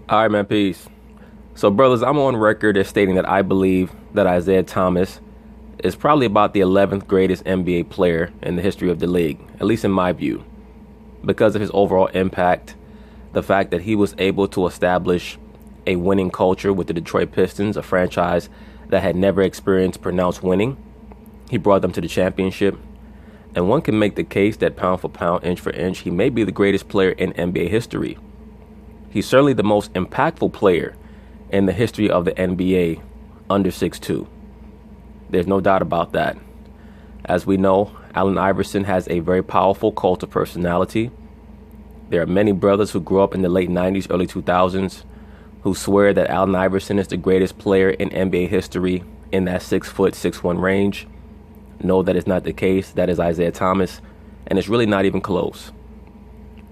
All right, man, peace. So, brothers, I'm on record as stating that I believe that Isiah Thomas is probably about the 11th greatest NBA player in the history of the league, at least in my view, because of his overall impact, the fact that he was able to establish a winning culture with the Detroit Pistons, a franchise that had never experienced pronounced winning. He brought them to the championship, and one can make the case that pound for pound, inch for inch, he may be the greatest player in NBA history. He's certainly the most impactful player in the history of the NBA under 6'2". There's no doubt about that. As we know, Allen Iverson has a very powerful cult of personality. There are many brothers who grew up in the late 90s, early 2000s, who swear that Allen Iverson is the greatest player in NBA history in that 6', 6'1" range. No, that is not the case. That is Isiah Thomas, and it's really not even close.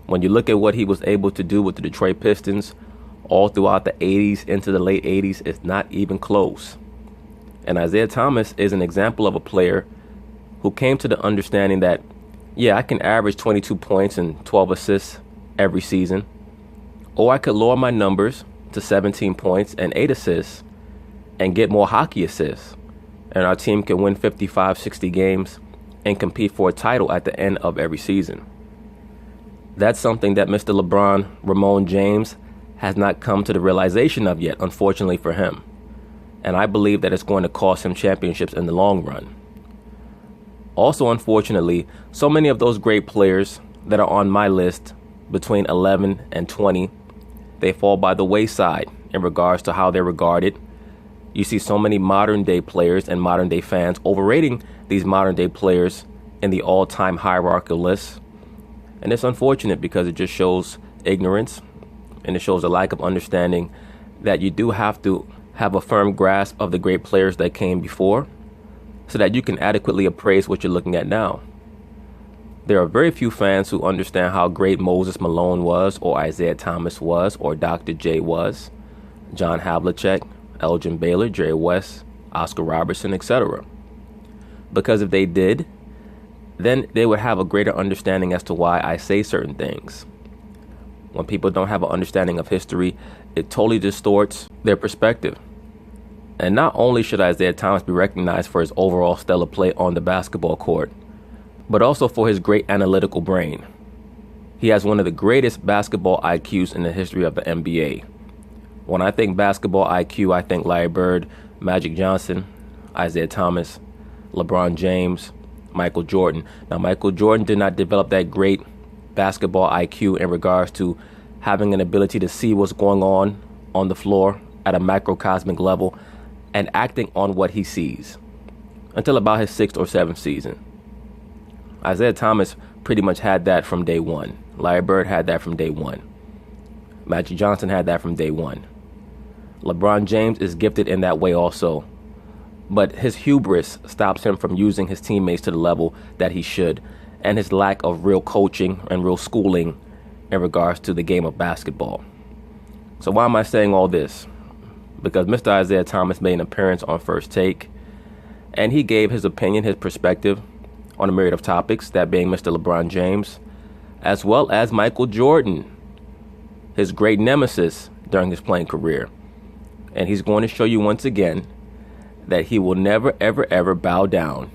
When you look at what he was able to do with the Detroit Pistons all throughout the 80s into the late 80s, it's not even close. And Isiah Thomas is an example of a player who came to the understanding that, yeah, I can average 22 points and 12 assists every season, or I could lower my numbers to 17 points and 8 assists and get more hockey assists, and our team can win 55, 60 games and compete for a title at the end of every season. That's something that Mr. LeBron, Ramon James, has not come to the realization of yet, unfortunately for him. And I believe that it's going to cost him championships in the long run. Also, unfortunately, so many of those great players that are on my list between 11 and 20, they fall by the wayside in regards to how they're regarded. You see so many modern day players and modern day fans overrating these modern day players in the all-time hierarchical list. And it's unfortunate because it just shows ignorance, and it shows a lack of understanding that you do have to have a firm grasp of the great players that came before so that you can adequately appraise what you're looking at now. There are very few fans who understand how great Moses Malone was, or Isiah Thomas was, or Dr. J was, John Havlicek, Elgin Baylor, Jerry West, Oscar Robertson, etc. Because if they did, then they would have a greater understanding as to why I say certain things. When people don't have an understanding of history, it totally distorts their perspective. And not only should Isiah Thomas be recognized for his overall stellar play on the basketball court, but also for his great analytical brain. He has one of the greatest basketball IQs in the history of the NBA. When I think basketball IQ, I think Larry Bird, Magic Johnson, Isiah Thomas, LeBron James, Michael Jordan. Now, Michael Jordan did not develop that great basketball IQ in regards to having an ability to see what's going on the floor at a macrocosmic level and acting on what he sees until about his 6th or 7th season. Isiah Thomas pretty much had that from day one. Larry Bird had that from day one. Magic Johnson had that from day one. LeBron James is gifted in that way also. But his hubris stops him from using his teammates to the level that he should, and his lack of real coaching and real schooling in regards to the game of basketball. So why am I saying all this? Because Mr. Isiah Thomas made an appearance on First Take, and he gave his opinion, his perspective on a myriad of topics, that being Mr. LeBron James, as well as Michael Jordan, his great nemesis during his playing career. And he's going to show you once again that he will never, ever, ever bow down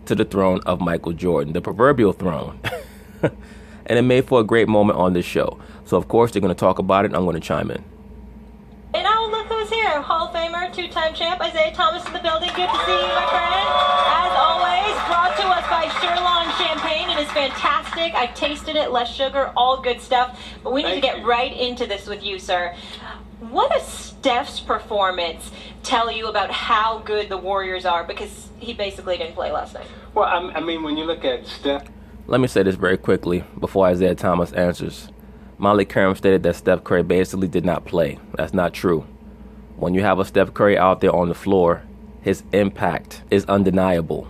to the throne of Michael Jordan, the proverbial throne. And it made for a great moment on this show. So, of course, they're going to talk about it, and I'm going to chime in. And oh, look who's here. Hall of Famer, two-time champ, Isiah Thomas in the building. Good to see you, my friend. As always, brought to us by Sherlong Champagne. It is fantastic. I've tasted it. Less sugar, all good stuff. But we need to get right into this with you, sir. What does Steph's performance tell you about how good the Warriors are? Because he basically didn't play last night. Well, I mean, when you look at Steph... Let me say this very quickly before Isiah Thomas answers. Molly Karam stated that Steph Curry basically did not play. That's not true. When you have a Steph Curry out there on the floor, his impact is undeniable.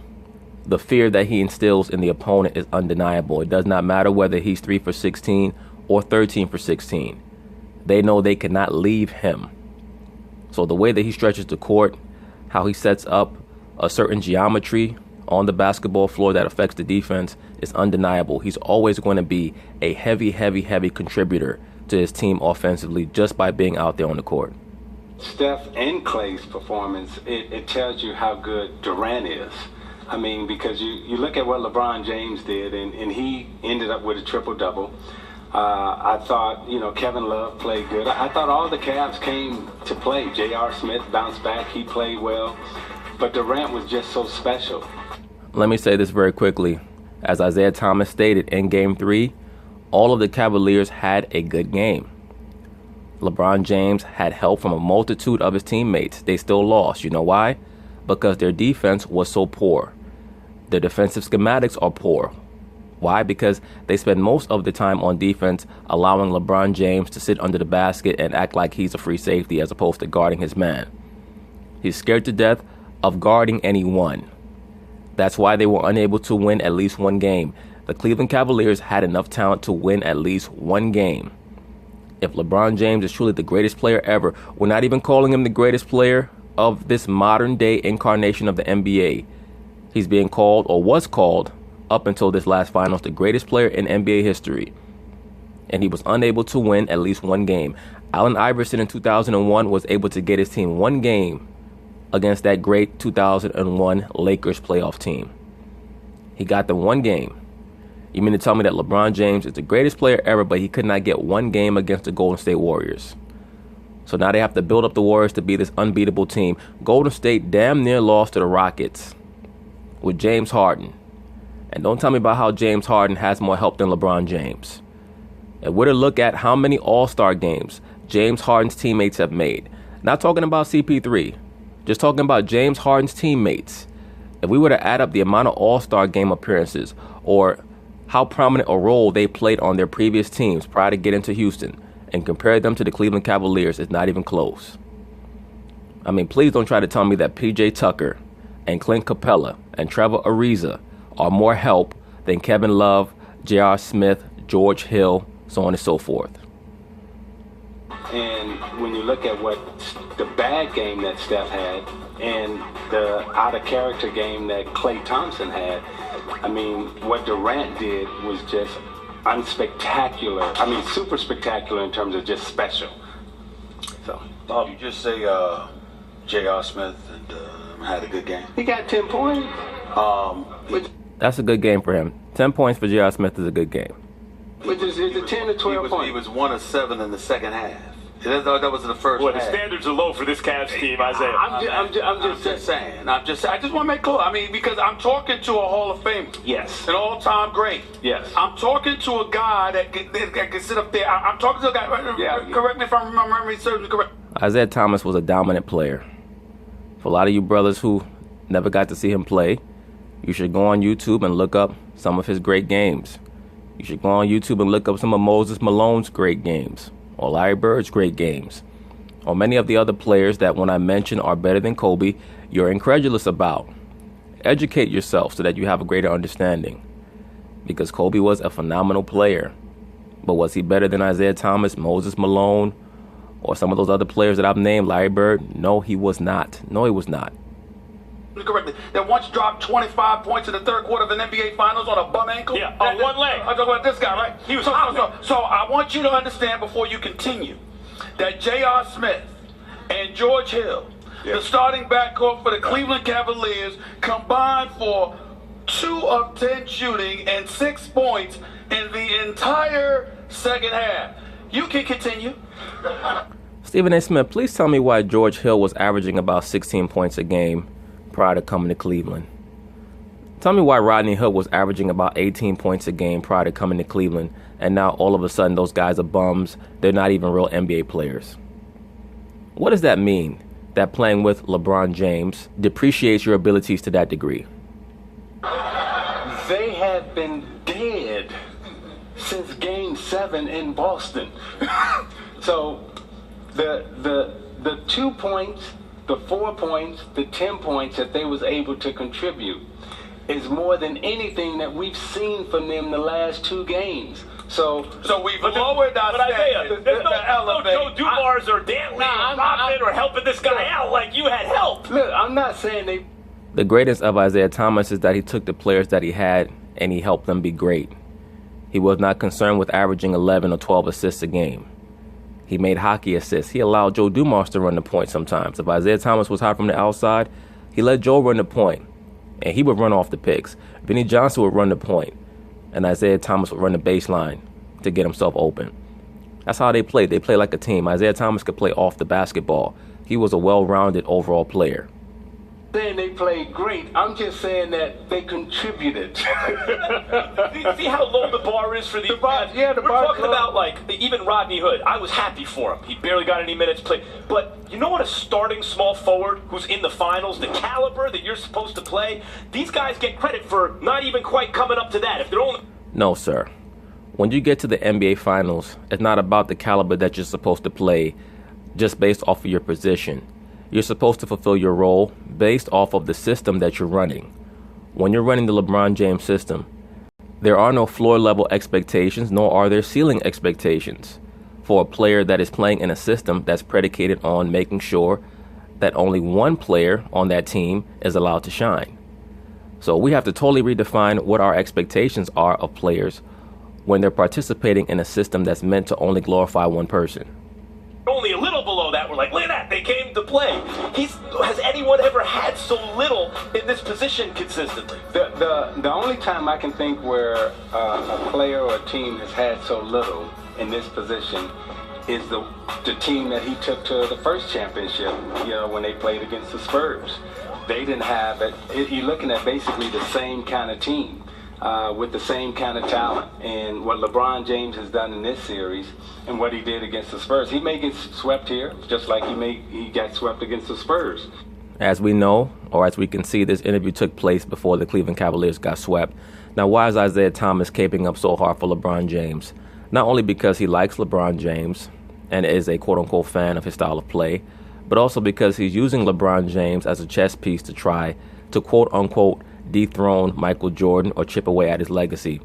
The fear that he instills in the opponent is undeniable. It does not matter whether he's 3 for 16 or 13 for 16. They know they cannot leave him. So the way that he stretches the court, how he sets up a certain geometry on the basketball floor that affects the defense is undeniable. He's always going to be a heavy, heavy, heavy contributor to his team offensively just by being out there on the court. Steph and Clay's performance, it tells you how good Durant is. I mean, because you look at what LeBron James did, and he ended up with a triple-double. I thought, Kevin Love played good. I thought all the Cavs came to play. J.R. Smith bounced back. He played well. But Durant was just so special. Let me say this very quickly. As Isiah Thomas stated in Game 3, all of the Cavaliers had a good game. LeBron James had help from a multitude of his teammates. They still lost. You know why? Because their defense was so poor. Their defensive schematics are poor. Why? Because they spend most of the time on defense allowing LeBron James to sit under the basket and act like he's a free safety as opposed to guarding his man. He's scared to death of guarding anyone. That's why they were unable to win at least one game. The Cleveland Cavaliers had enough talent to win at least one game. If LeBron James is truly the greatest player ever, we're not even calling him the greatest player of this modern day incarnation of the NBA. He's being called, or was called, up until this last finals, the greatest player in NBA history. And he was unable to win at least one game. Allen Iverson in 2001 was able to get his team one game against that great 2001 Lakers playoff team. He got them one game. You mean to tell me that LeBron James is the greatest player ever, but he could not get one game against the Golden State Warriors? So now they have to build up the Warriors to be this unbeatable team. Golden State damn near lost to the Rockets with James Harden. And don't tell me about how James Harden has more help than LeBron James. And we're to look at how many All-Star games James Harden's teammates have made. Not talking about CP3, just talking about James Harden's teammates. If we were to add up the amount of All-Star game appearances or how prominent a role they played on their previous teams prior to getting to Houston and compare them to the Cleveland Cavaliers, it's not even close. I mean, please don't try to tell me that PJ Tucker and Clint Capella and Trevor Ariza are more help than Kevin Love, J.R. Smith, George Hill, so on and so forth. And when you look at what the bad game that Steph had and the out-of-character game that Klay Thompson had, I mean, what Durant did was just unspectacular. I mean, super spectacular in terms of just special. So, you just say J.R. Smith and had a good game? He got 10 points. That's a good game for him. 10 points for J.R. Smith is a good game. Which is a 10 to 12 points. He was 1 of 7 in the second half. That was the first Well, half. the standards are low for this Cavs team, Isiah. I'm just saying. I just want to make clear. I mean, because I'm talking to a Hall of Famer. Yes. An all-time great. Yes. I'm talking to a guy that can sit up there. I'm talking to a guy. Correct me if my memory serves me correct. Isiah Thomas was a dominant player. For a lot of you brothers who never got to see him play, you should go on YouTube and look up some of his great games. You should go on YouTube and look up some of Moses Malone's great games, or Larry Bird's great games, or many of the other players that when I mention are better than Kobe, you're incredulous about. Educate yourself so that you have a greater understanding. Because Kobe was a phenomenal player. But was he better than Isiah Thomas, Moses Malone, or some of those other players that I've named, Larry Bird? No, he was not. No, he was not. Correctly. That once dropped 25 points in the third quarter of an NBA Finals on a bum ankle. Yeah, on one leg. I'm talking about this guy, right? He was so I want you to understand before you continue that J.R. Smith and George Hill, the starting backcourt for the Cleveland Cavaliers, combined for 2 of 10 shooting and 6 points in the entire second half. You can continue. Stephen A. Smith, please tell me why George Hill was averaging about 16 points a game prior to coming to Cleveland. Tell me why Rodney Hood was averaging about 18 points a game prior to coming to Cleveland, and now all of a sudden those guys are bums. They're not even real NBA players. What does that mean, that playing with LeBron James depreciates your abilities to that degree? They have been dead since Game 7 in Boston. So the 2 points, the 4 points, the 10 points that they was able to contribute is more than anything that we've seen from them the last 2 games. So we've lowered our standards. There's no Joe Dumars or Dan Lee or Rodman or helping this guy out like you had help. Look, I'm not saying they... The greatness of Isiah Thomas is that he took the players that he had and he helped them be great. He was not concerned with averaging 11 or 12 assists a game. He made hockey assists. He allowed Joe Dumars to run the point sometimes. If Isiah Thomas was hot from the outside, he let Joe run the point, and he would run off the picks. Vinny Johnson would run the point, and Isiah Thomas would run the baseline to get himself open. That's how they played. They played like a team. Isiah Thomas could play off the basketball. He was a well-rounded overall player. Saying they played great. I'm just saying that they contributed. See how low the bar is for these guys? Yeah, We're talking about, like, even Rodney Hood. I was happy for him. He barely got any minutes played. But you know what, a starting small forward who's in the finals, the caliber that you're supposed to play, these guys get credit for not even quite coming up to that. If they're only... No, sir. When you get to the NBA Finals, it's not about the caliber that you're supposed to play just based off of your position. You're supposed to fulfill your role based off of the system that you're running. When you're running the LeBron James system, there are no floor level expectations, nor are there ceiling expectations for a player that is playing in a system that's predicated on making sure that only one player on that team is allowed to shine. So we have to totally redefine what our expectations are of players when they're participating in a system that's meant to only glorify one person. Only a little below that, we're like, look at that, they came to play. Has anyone ever had so little in this position consistently? The only time I can think where a player or a team has had so little in this position is the team that he took to the first championship, when they played against the Spurs. They didn't have it. You're looking at basically the same kind of team with the same kind of talent. And what LeBron James has done in this series and what he did against the Spurs, he may get swept here just like he got swept against the Spurs. As we know, or as we can see, this interview took place before the Cleveland Cavaliers got swept. Now, why is Isiah Thomas caping up so hard for LeBron James? Not only because he likes LeBron James and is a quote-unquote fan of his style of play, but also because he's using LeBron James as a chess piece to try to quote-unquote dethrone Michael Jordan or chip away at his legacy.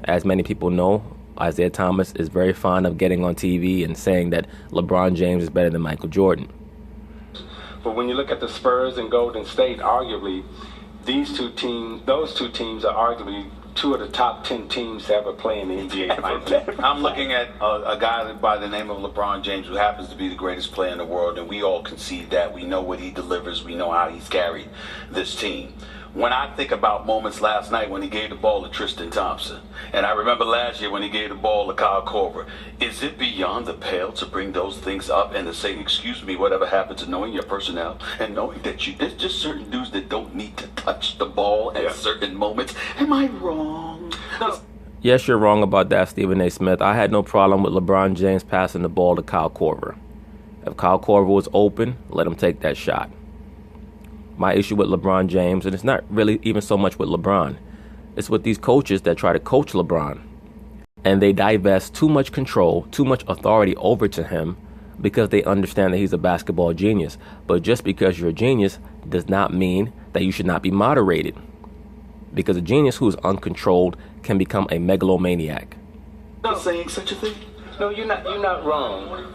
As many people know, Isiah Thomas is very fond of getting on TV and saying that LeBron James is better than Michael Jordan. But when you look at the Spurs and Golden State, arguably, those two teams are arguably two of the top 10 teams to ever play in the NBA Finals. I'm looking at a guy by the name of LeBron James, who happens to be the greatest player in the world, and we all concede that. We know what he delivers. We know how he's carried this team. When I think about moments last night when he gave the ball to Tristan Thompson, and I remember last year when he gave the ball to Kyle Korver, is it beyond the pale to bring those things up and to say, excuse me, whatever happened to knowing your personnel and knowing that there's just certain dudes that don't need to touch the ball at certain moments? Am I wrong? No. Yes, you're wrong about that, Stephen A. Smith. I had no problem with LeBron James passing the ball to Kyle Korver. If Kyle Korver was open, let him take that shot. My issue with LeBron James, and it's not really even so much with LeBron, it's with these coaches that try to coach LeBron. And they divest too much control, too much authority over to him because they understand that he's a basketball genius. But just because you're a genius does not mean that you should not be moderated. Because a genius who is uncontrolled can become a megalomaniac. Not saying such a thing. No, you're not wrong.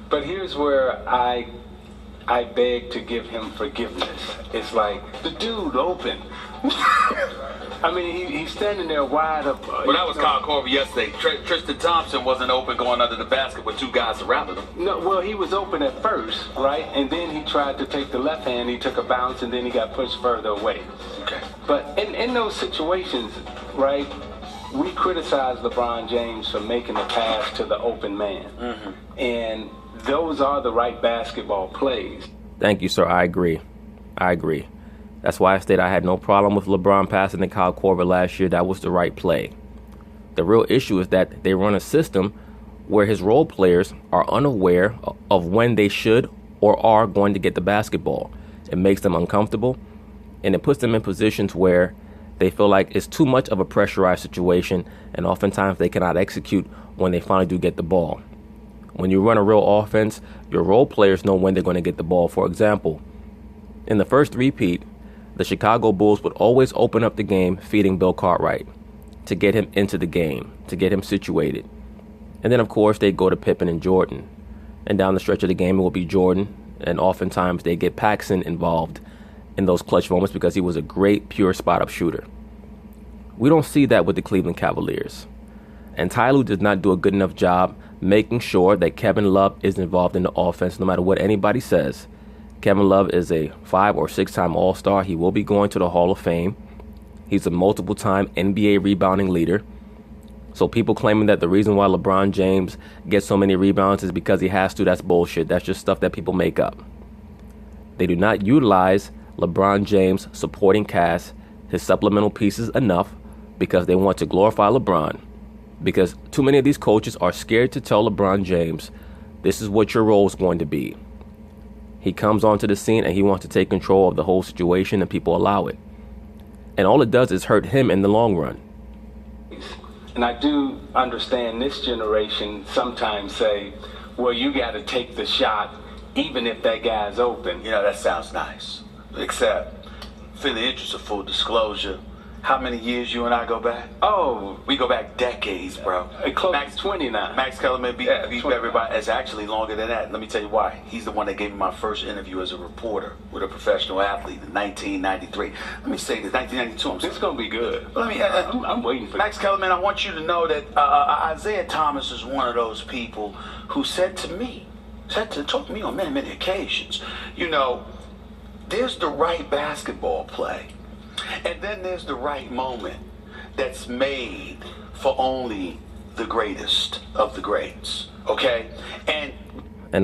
But here's where I beg to give him forgiveness. It's like, the dude open. I mean, he's standing there wide up. Well, that was Kyle Korver yesterday. Tristan Thompson wasn't open going under the basket with two guys surrounding him. No, well, he was open at first, right? And then he tried to take the left hand. He took a bounce, and then he got pushed further away. Okay. But in those situations, right, we criticize LeBron James for making the pass to the open man. Mm-hmm. And those are the right basketball plays. Thank you, sir. I agree. That's why I stated I had no problem with LeBron passing to Kyle Korver last year. That was the right play. The real issue is that they run a system where his role players are unaware of when they should or are going to get the basketball. It makes them uncomfortable, and it puts them in positions where they feel like it's too much of a pressurized situation, and oftentimes they cannot execute when they finally do get the ball. When you run a real offense, your role players know when they're going to get the ball. For example, in the first three-peat, the Chicago Bulls would always open up the game feeding Bill Cartwright to get him into the game, to get him situated. And then, of course, they'd go to Pippen and Jordan. And down the stretch of the game, it will be Jordan. And oftentimes, they get Paxson involved in those clutch moments because he was a great, pure spot-up shooter. We don't see that with the Cleveland Cavaliers. And Ty Lue does not do a good enough job making sure that Kevin Love is involved in the offense no matter what anybody says. Kevin Love is a 5- or 6-time All-Star. He will be going to the Hall of Fame. He's a multiple-time NBA rebounding leader. So people claiming that the reason why LeBron James gets so many rebounds is because he has to, that's bullshit. That's just stuff that people make up. They do not utilize LeBron James' supporting cast, his supplemental pieces enough because they want to glorify LeBron. Because too many of these coaches are scared to tell LeBron James, this is what your role is going to be. He comes onto the scene and he wants to take control of the whole situation, and people allow it. And all it does is hurt him in the long run. And I do understand this generation sometimes say, well, you got to take the shot even if that guy's open. You know, that sounds nice. Except, for the interest of full disclosure, how many years you and I go back? Oh, We go back decades, bro. close to 29. Max Kellerman beat 29. everybody. It's actually longer than that. Let me tell you why. He's the one that gave me my first interview as a reporter with a professional athlete in 1993. Let me say this, 1992. I'm sorry. It's going to be good. Let me. I'm waiting for Max Kellerman, I want you to know that Isiah Thomas is one of those people who said to talk to me on many, many occasions, you know, there's the right basketball play, and then there's the right moment that's made for only the greatest of the greats, okay? And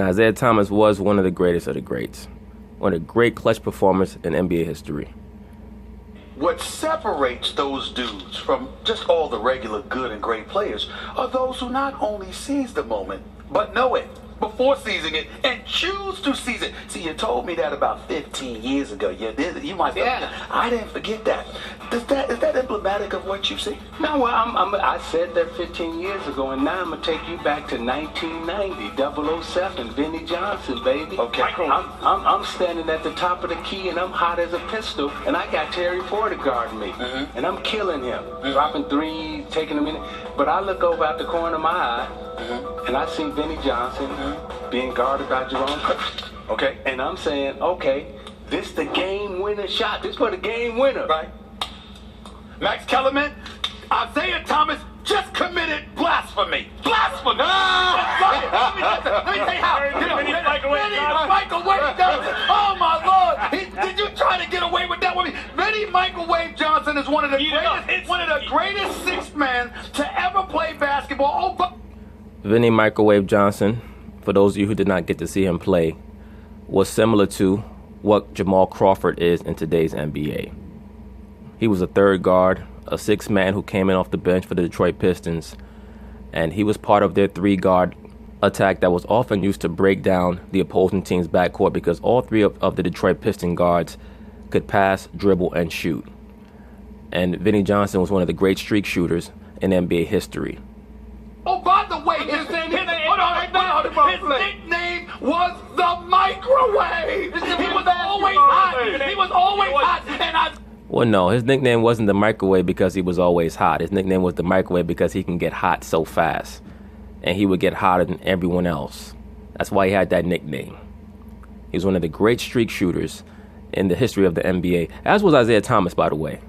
Isiah Thomas was one of the greatest of the greats. One of the great clutch performers in NBA history. What separates those dudes from just all the regular good and great players are those who not only seize the moment, but know it before seizing it and choose to seize it. See, you told me that about 15 years ago. You might say, I didn't forget that. Is that emblematic of what you see? No, well, I said that 15 years ago, and now I'm going to take you back to 1990, 007, Vinnie Johnson, baby. Okay. I'm standing at the top of the key, and I'm hot as a pistol, and I got Terry Porter guarding me, and I'm killing him, dropping threes, taking them in. But I look over out the corner of my eye, and I see Vinnie Johnson being guarded by Jerome Curry. Okay. And I'm saying, okay, this the game-winner shot. This for the game winner. Right. Max Kellerman, Isiah Thomas just committed blasphemy. Blasphemy! Let me tell you how. Vinnie Microwave Johnson. Oh, my Lord. Did you try to get away with that one? Vinnie Microwave Johnson is one of the greatest sixth men to ever play basketball. Vinnie Microwave Johnson, for those of you who did not get to see him play, was similar to what Jamal Crawford is in today's NBA. He was a third guard, a sixth man who came in off the bench for the Detroit Pistons, and he was part of their 3-guard attack that was often used to break down the opposing team's backcourt because all 3 of the Detroit Piston guards could pass, dribble, and shoot. And Vinnie Johnson was one of the great streak shooters in NBA history. Oh, by the way, his nickname was the Microwave. He was always hot. And Well, no, his nickname wasn't the Microwave because he was always hot. His nickname was the Microwave because he can get hot so fast. And he would get hotter than everyone else. That's why he had that nickname. He was one of the great streak shooters in the history of the NBA, as was Isiah Thomas, by the way.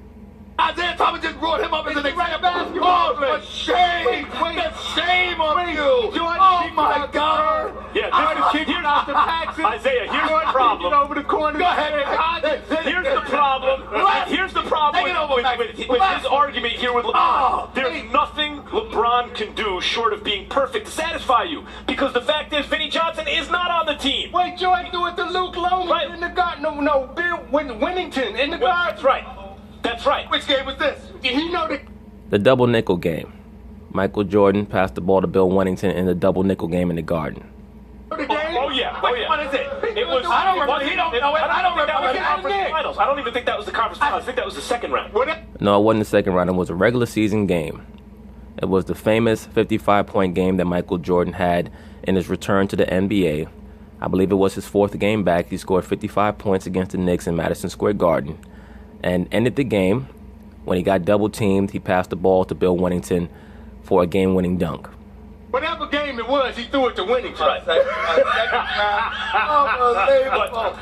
Isiah Thomas just brought him up as an example. Oh, the shame! The shame on you! Oh, my God! Yeah, Isiah, here's the problem. Over the corner. Go ahead. Here's the problem. Here's the problem with his argument here with LeBron. There's nothing LeBron can do short of being perfect to satisfy you. Because the fact is, Vinnie Johnson is not on the team. Wait, Jordan do it to Luke Longley in the guard. No, Bill Winnington in the guard. That's right. That's right. Which game was this? He know The double nickel game. Michael Jordan passed the ball to Bill Winnington in the double nickel game in the Garden. Oh yeah. What is it? It was. I don't remember. He don't know it. I don't remember the conference finals. I don't even think that was the conference finals. I think that was the second round. No, it wasn't the second round. It was a regular season game. It was the famous 55-point game that Michael Jordan had in his return to the NBA. I believe it was his 4th game back. He scored 55 points against the Knicks in Madison Square Garden and ended the game. When he got double-teamed, he passed the ball to Bill Winnington for a game-winning dunk. Whatever game it was, he threw it to Winnington. Right.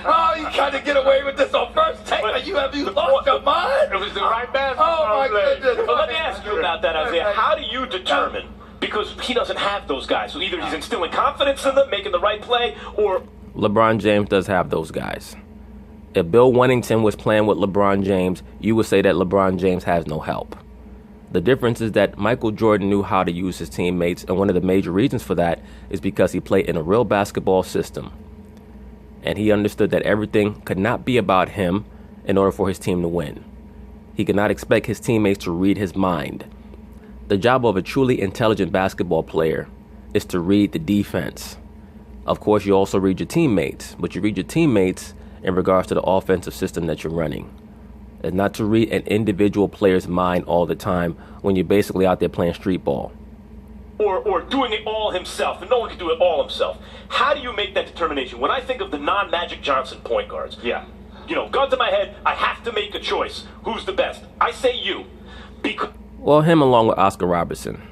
Oh, you kind of get away with this on first take. Have you lost your mind? It was the right basketball. Oh, my goodness. But let me ask you about that, Isiah. How do you determine because he doesn't have those guys. So either he's instilling confidence in them, making the right play, or... LeBron James does have those guys. If Bill Wennington was playing with LeBron James, you would say that LeBron James has no help. The difference is that Michael Jordan knew how to use his teammates, and one of the major reasons for that is because he played in a real basketball system. And he understood that everything could not be about him in order for his team to win. He could not expect his teammates to read his mind. The job of a truly intelligent basketball player is to read the defense. Of course, you also read your teammates, but you read your teammates in regards to the offensive system that you're running. It's not to read an individual player's mind all the time when you're basically out there playing street ball. Or doing it all himself, and no one can do it all himself. How do you make that determination? When I think of the non-Magic Johnson point guards, gun to my head, I have to make a choice. Who's the best? I say you. Well, him along with Oscar Robertson.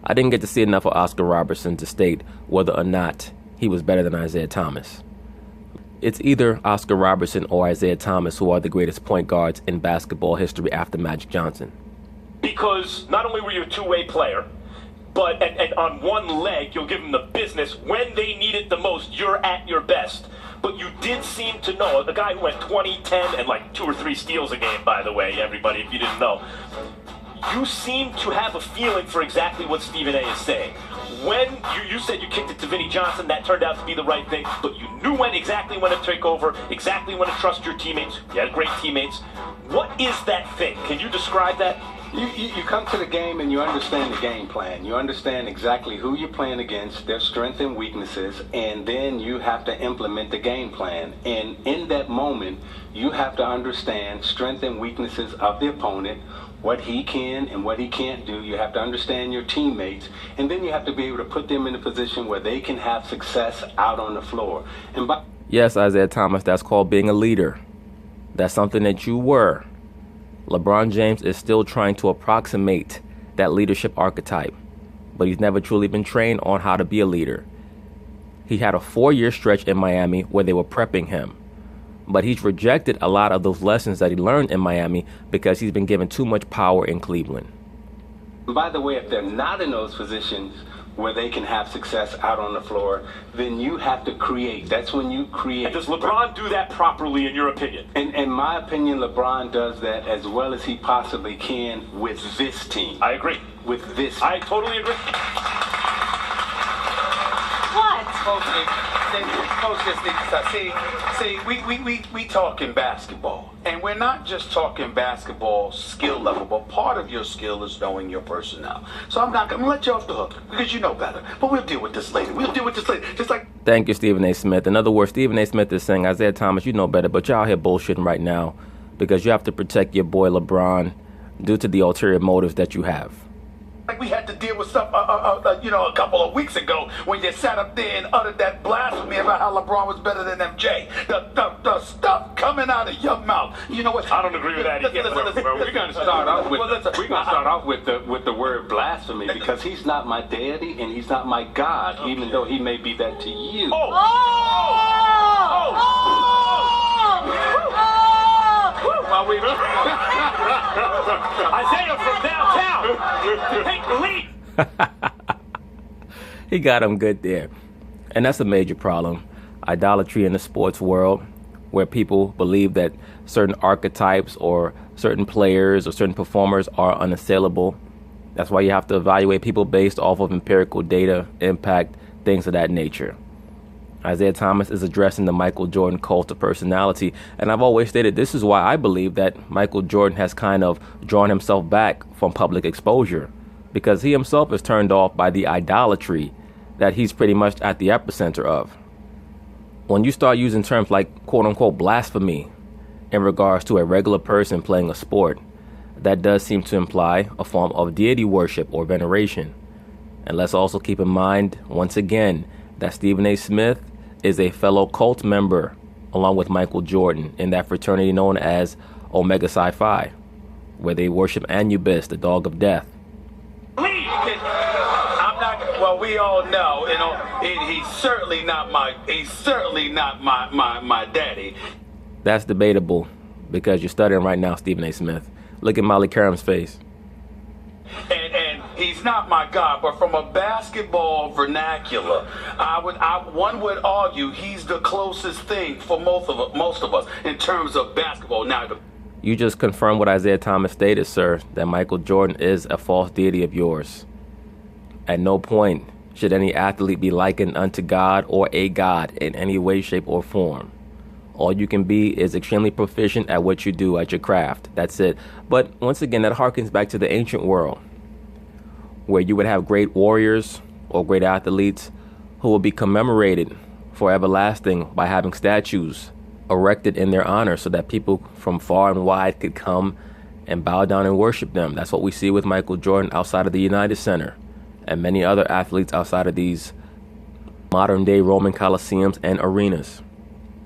I didn't get to see enough of Oscar Robertson to state whether or not he was better than Isiah Thomas. It's either Oscar Robertson or Isiah Thomas who are the greatest point guards in basketball history after Magic Johnson. Because not only were you a two-way player, but and on one leg, you'll give them the business. When they need it the most, you're at your best. But you did seem to know, the guy who went 20, 10, and like 2 or 3 steals a game, by the way, everybody, if you didn't know. You seem to have a feeling for exactly what Stephen A. is saying. When you said you kicked it to Vinnie Johnson, that turned out to be the right thing, but you knew exactly when to take over, exactly when to trust your teammates. You had great teammates. What is that thing? Can you describe that? You come to the game and you understand the game plan. You understand exactly who you're playing against, their strengths and weaknesses, and then you have to implement the game plan. And in that moment, you have to understand strengths and weaknesses of the opponent, what he can and what he can't do. You have to understand your teammates, and then you have to be able to put them in a position where they can have success out on the floor. Yes, Isiah Thomas, that's called being a leader. That's something that you were. LeBron James is still trying to approximate that leadership archetype, but he's never truly been trained on how to be a leader. He had a 4-year stretch in Miami where they were prepping him, but he's rejected a lot of those lessons that he learned in Miami because he's been given too much power in Cleveland. By the way, if they're not in those positions where they can have success out on the floor, then you have to create. That's when you create. And does LeBron do that properly, in your opinion? In my opinion, LeBron does that as well as he possibly can with this team. I agree. With this. I totally agree. What? We talking basketball, and we're not just talking basketball skill level, but part of your skill is knowing your personnel. So I'm not going to let you off the hook because you know better. But we'll deal with this later. Just like. Thank you, Stephen A. Smith. In other words, Stephen A. Smith is saying, Isiah Thomas, you know better, but you're out here bullshitting right now because you have to protect your boy LeBron due to the ulterior motives that you have. Like we had to deal with stuff, a couple of weeks ago when you sat up there and uttered that blasphemy about how LeBron was better than MJ. The stuff coming out of your mouth. You know what? I don't agree with that. We're going to start off with the word blasphemy because he's not my deity and he's not my God, okay, even though he may be that to you. Isiah from downtown, take the lead. He got him good there. And that's a major problem. Idolatry in the sports world, where people believe that certain archetypes or certain players or certain performers are unassailable. That's why you have to evaluate people based off of empirical data, impact, things of that nature. Isiah Thomas is addressing the Michael Jordan cult of personality, and I've always stated this is why I believe that Michael Jordan has kind of drawn himself back from public exposure, because he himself is turned off by the idolatry that he's pretty much at the epicenter of. When you start using terms like quote-unquote blasphemy in regards to a regular person playing a sport, that does seem to imply a form of deity worship or veneration. And let's also keep in mind, once again, that Stephen A. Smith is a fellow cult member, along with Michael Jordan, in that fraternity known as Omega Psi Phi, where they worship Anubis, the dog of death. Well, we all know, he's certainly not my daddy. That's debatable, because you're stuttering right now, Stephen A. Smith. Look at Molly Karam's face. And He's not my guy, but from a basketball vernacular, one would argue he's the closest thing for most of us in terms of basketball. Now, You just confirmed what Isiah Thomas stated, sir, that Michael Jordan is a false deity of yours. At no point should any athlete be likened unto God or a god in any way, shape, or form. All you can be is extremely proficient at what you do, at your craft. That's it. But once again, that harkens back to the ancient world, where you would have great warriors or great athletes who will be commemorated for everlasting by having statues erected in their honor so that people from far and wide could come and bow down and worship them. That's what we see with Michael Jordan outside of the United Center and many other athletes outside of these modern day Roman Colosseums and arenas.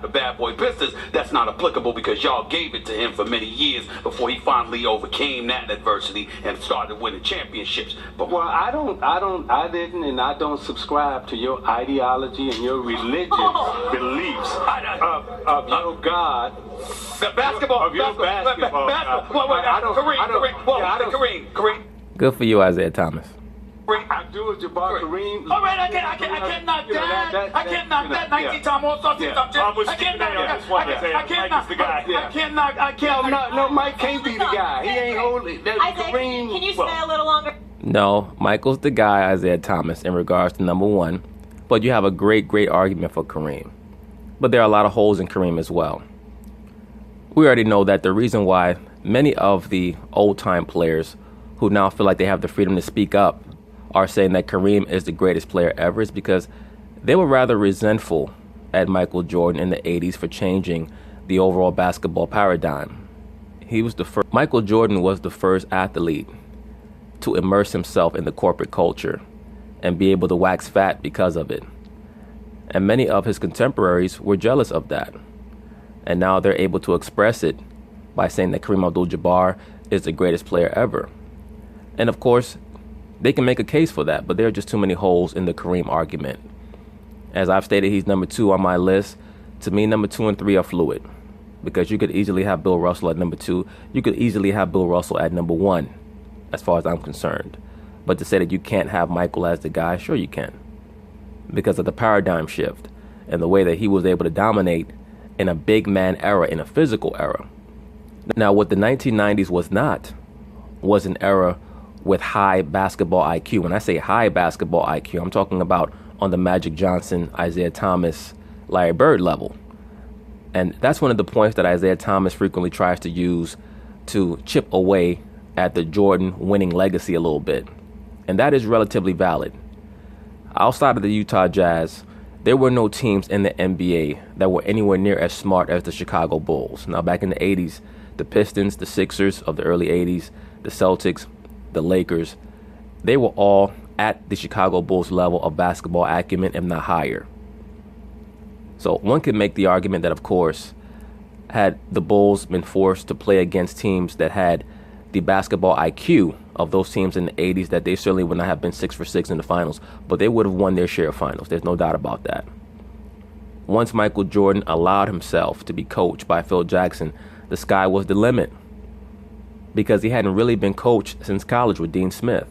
the bad boy Pistons, that's not applicable because y'all gave it to him for many years before he finally overcame that adversity and started winning championships. But well, I didn't, and I don't subscribe to your ideology and your religious beliefs of your God. The basketball, of your basketball. Kareem. Good for you, Isiah Thomas. Abdul-Jabbar Kareem. All right, I can't knock that. I can't knock that 19-time All-Star team. I can't knock. No, Mike can't be the guy. He ain't holding. Kareem. Can you stay a little longer? No, Michael's the guy, Isiah Thomas, in regards to number one. But you have a great argument for Kareem. But there are a lot of holes in Kareem as well. We already know that the reason why many of the old-time players who now feel like they have the freedom to speak up are saying that Kareem is the greatest player ever is because they were rather resentful at Michael Jordan in the 80s for changing the overall basketball paradigm. Michael Jordan was the first athlete to immerse himself in the corporate culture and be able to wax fat because of it. And many of his contemporaries were jealous of that. And now they're able to express it by saying that Kareem Abdul-Jabbar is the greatest player ever. And of course, they can make a case for that, but there are just too many holes in the Kareem argument. As I've stated, he's number 2 on my list. To me, number 2 and 3 are fluid, because you could easily have Bill Russell at number 2. You could easily have Bill Russell at number 1, as far as I'm concerned. But to say that you can't have Michael as the guy, sure you can, because of the paradigm shift and the way that he was able to dominate in a big man era, in a physical era. Now, what the 1990s was an era with high basketball IQ. When I say high basketball IQ, I'm talking about on the Magic Johnson, Isiah Thomas, Larry Bird level. And that's one of the points that Isiah Thomas frequently tries to use to chip away at the Jordan winning legacy a little bit. And that is relatively valid. Outside of the Utah Jazz, there were no teams in the NBA that were anywhere near as smart as the Chicago Bulls. Now, back in the 80s, the Pistons, the Sixers of the early 80s, the Celtics, the Lakers, they were all at the Chicago Bulls level of basketball acumen, if not higher. So one could make the argument that, of course, had the Bulls been forced to play against teams that had the basketball IQ of those teams in the 80s, that they certainly would not have been 6 for 6 in the finals, but they would have won their share of finals. There's no doubt about that. Once Michael Jordan allowed himself to be coached by Phil Jackson, the sky was the limit, because he hadn't really been coached since college with Dean Smith,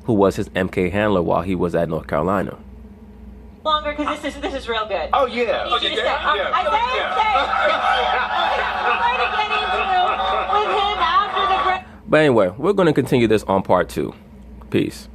who was his MK handler while he was at North Carolina. Longer, because this is real good. Oh yeah. We're going to get into with him after the break. But anyway, we're going to continue this on part 2. Peace.